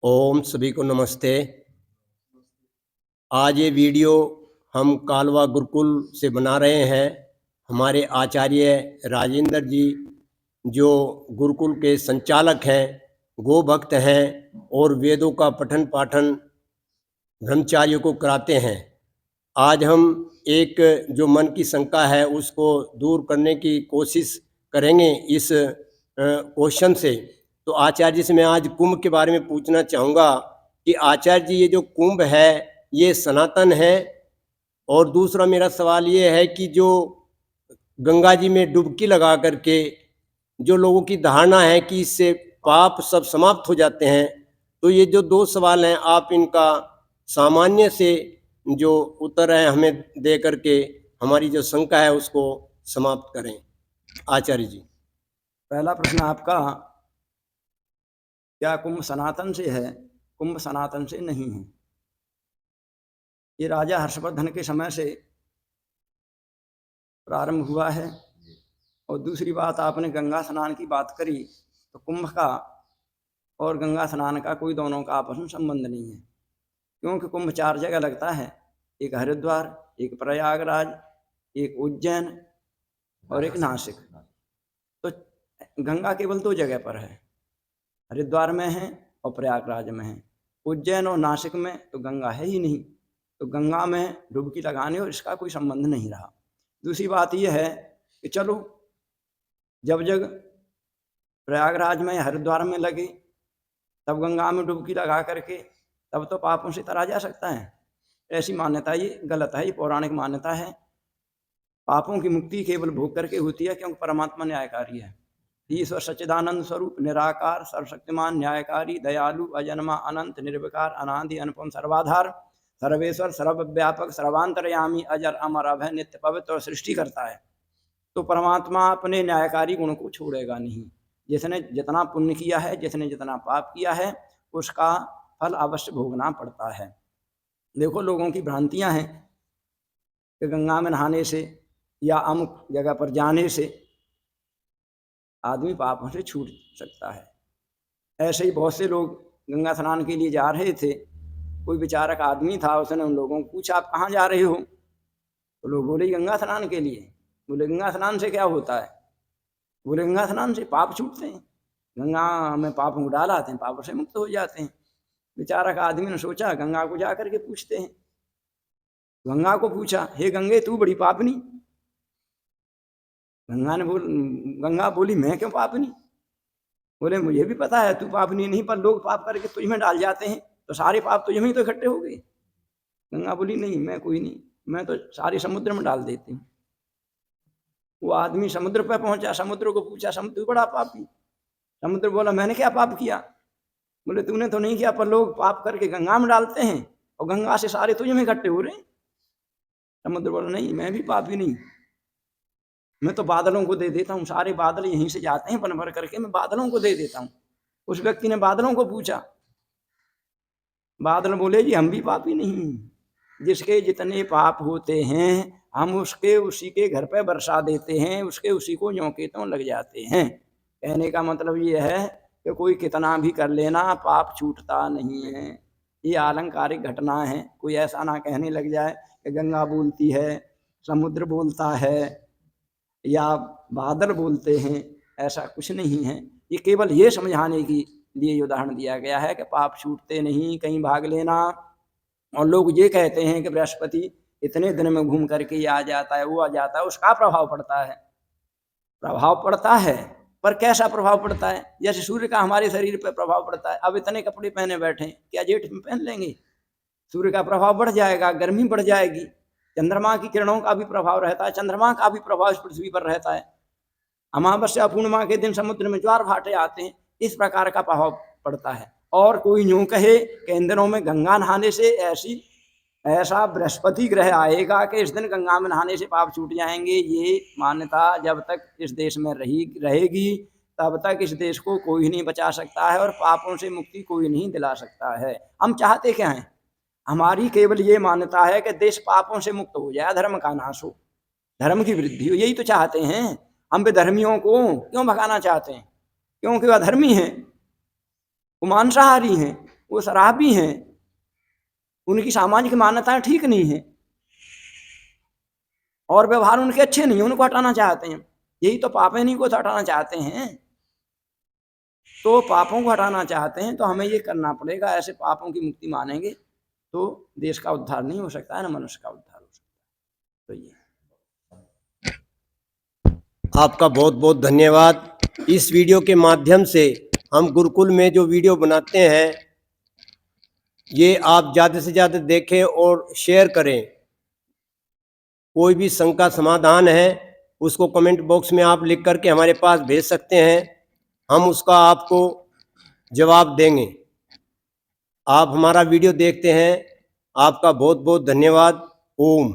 ओम सभी को नमस्ते। आज ये वीडियो हम कालवा गुरुकुल से बना रहे हैं। हमारे आचार्य राजेंद्र जी जो गुरुकुल के संचालक हैं, गो भक्त हैं और वेदों का पठन पाठन ब्रह्मचारियों को कराते हैं। आज हम एक जो मन की शंका है उसको दूर करने की कोशिश करेंगे इस क्वेश्चन से। तो आचार्य जी से मैं आज कुंभ के बारे में पूछना चाहूँगा कि आचार्य जी ये जो कुंभ है ये सनातन है। और दूसरा मेरा सवाल ये है कि जो गंगा जी में डुबकी लगा करके जो लोगों की धारणा है कि इससे पाप सब समाप्त हो जाते हैं, तो ये जो दो सवाल हैं आप इनका सामान्य से जो उत्तर है हमें दे करके हमारी जो शंका है उसको समाप्त करें। आचार्य जी। पहला प्रश्न आपका, क्या कुंभ सनातन से है? कुंभ सनातन से नहीं है। ये राजा हर्षवर्धन के समय से प्रारंभ हुआ है। और दूसरी बात, आपने गंगा स्नान की बात करी, तो कुंभ का और गंगा स्नान का कोई दोनों का आपस में संबंध नहीं है, क्योंकि कुंभ 4 जगह लगता है। एक हरिद्वार, एक प्रयागराज, एक उज्जैन और एक नासिक। तो गंगा केवल 2 जगह पर है, हरिद्वार में है और प्रयागराज में है। उज्जैन और नासिक में तो गंगा है ही नहीं, तो गंगा में डुबकी लगाने और इसका कोई संबंध नहीं रहा। दूसरी बात यह है कि चलो, जब जब प्रयागराज में या हरिद्वार में लगे तब गंगा में डुबकी लगा करके तब तो पापों से तरा जा सकता है। ऐसी मान्यता ये गलत है, ये पौराणिक मान्यता है। पापों की मुक्ति केवल भोग करके होती है, क्योंकि परमात्मा न्यायकारी है। ईश्वर सच्चिदानंद स्वरूप, निराकार, सर्वशक्तिमान, न्यायकारी, दयालु, अजन्मा, अनंत, निर्विकार, अनादि, अनुपम, सर्वाधार, सर्वेश्वर, सर्वव्यापक, सर्वांतरयामी, अजर, अमर, अभय, नित्य, पवित्र और सृष्टि करता है। तो परमात्मा अपने न्यायकारी गुण को छोड़ेगा नहीं। जिसने जितना पुण्य किया है, जिसने जितना पाप किया है, उसका फल अवश्य भोगना पड़ता है। देखो, लोगों की भ्रांतियां हैं कि गंगा में नहाने से या अमुक जगह पर जाने से आदमी पापों से छूट सकता है। ऐसे ही बहुत से लोग गंगा स्नान के लिए जा रहे थे। कोई विचारक आदमी था, उसने उन लोगों को पूछा, आप कहाँ जा रहे हो? तो लोग बोले, गंगा स्नान के लिए। बोले, गंगा स्नान से क्या होता है? बोले, गंगा स्नान से पाप छूटते हैं, गंगा में पापों को डाल आते हैं, पापों से मुक्त हो जाते हैं। विचारक आदमी ने सोचा, गंगा को जा करके पूछते हैं। गंगा को पूछा, हे गंगे, तू बड़ी पापनी। गंगा बोली, मैं क्यों पापनी? बोले, मुझे भी पता है तू पापनी नहीं, पर लोग पाप करके तुझ में डाल जाते हैं, तो सारे पाप तुझ में ही तो इकट्ठे हो गए। गंगा बोली, नहीं, मैं कोई नहीं, मैं तो सारे समुद्र में डाल देती हूँ। वो आदमी समुद्र पर पहुंचा, समुद्र को पूछा, समुद्र बड़ा पापी। समुद्र बोला, मैंने क्या पाप किया? बोले, तूने तो नहीं किया, पर लोग पाप करके गंगा में डालते हैं और गंगा से सारे तुझ में इकट्ठे हो रहे हैं। समुद्र बोला, नहीं, मैं भी पापी नहीं, मैं तो बादलों को दे देता हूँ, सारे बादल यहीं से जाते हैं बन भर करके, मैं बादलों को दे देता हूँ। उस व्यक्ति ने बादलों को पूछा। बादल बोले, जी हम भी पापी नहीं, जिसके जितने पाप होते हैं हम उसके उसी के घर पे बरसा देते हैं, उसके उसी को यों के त्यों लग जाते हैं। कहने का मतलब ये है कि कोई कितना भी कर लेना, पाप छूटता नहीं है। ये आलंकारिक घटना है। कोई ऐसा ना कहने लग जाए कि गंगा बोलती है, समुद्र बोलता है या बादल बोलते हैं, ऐसा कुछ नहीं है। ये केवल ये समझाने की लिए उदाहरण दिया गया है कि पाप छूटते नहीं, कहीं भाग लेना। और लोग ये कहते हैं कि बृहस्पति इतने दिन में घूम करके ये आ जाता है, वो आ जाता है, उसका प्रभाव पड़ता है। प्रभाव पड़ता है, पर कैसा प्रभाव पड़ता है? जैसे सूर्य का हमारे शरीर पर प्रभाव पड़ता है। अब इतने कपड़े पहने बैठे, क्या जेठ में पहन लेंगे? सूर्य का प्रभाव बढ़ जाएगा, गर्मी बढ़ जाएगी। चंद्रमा की किरणों का भी प्रभाव रहता है, चंद्रमा का भी प्रभाव इस पृथ्वी पर रहता है। अमावस्या पूर्णिमा के दिन समुद्र में ज्वार भाटे आते हैं, इस प्रकार का प्रभाव पड़ता है। और कोई यूं कहे कि इन दिनों में गंगा नहाने से ऐसा बृहस्पति ग्रह आएगा कि इस दिन गंगा में नहाने से पाप छूट जाएंगे, ये मान्यता जब तक इस देश में रहेगी तब तक इस देश को कोई नहीं बचा सकता है और पापों से मुक्ति कोई नहीं दिला सकता है। हम चाहते क्या हैं? हमारी केवल ये मान्यता है कि देश पापों से मुक्त हो जाए, धर्म का नाश हो, धर्म की वृद्धि हो, यही तो चाहते हैं। हम बेधर्मियों को क्यों भगाना चाहते हैं? क्योंकि वह धर्मी हैं, वो मांसाहारी हैं, वो शराबी हैं, उनकी सामाजिक मान्यताएं ठीक नहीं है और व्यवहार उनके अच्छे नहीं है, उनको हटाना चाहते हैं। यही तो पाप है, इन्हीं को तो हटाना चाहते हैं। तो पापों को हटाना चाहते हैं तो हमें ये करना पड़ेगा। ऐसे पापों की मुक्ति मानेंगे तो देश का उद्धार नहीं हो सकता है, ना मनुष्य का उद्धार हो सकता है। तो ये आपका बहुत बहुत धन्यवाद। इस वीडियो के माध्यम से हम गुरुकुल में जो वीडियो बनाते हैं ये आप ज़्यादा से ज़्यादा देखें और शेयर करें। कोई भी शंका समाधान है उसको कमेंट बॉक्स में आप लिख करके हमारे पास भेज सकते हैं, हम उसका आपको जवाब देंगे। आप हमारा वीडियो देखते हैं, आपका बहुत बहुत धन्यवाद। ओम।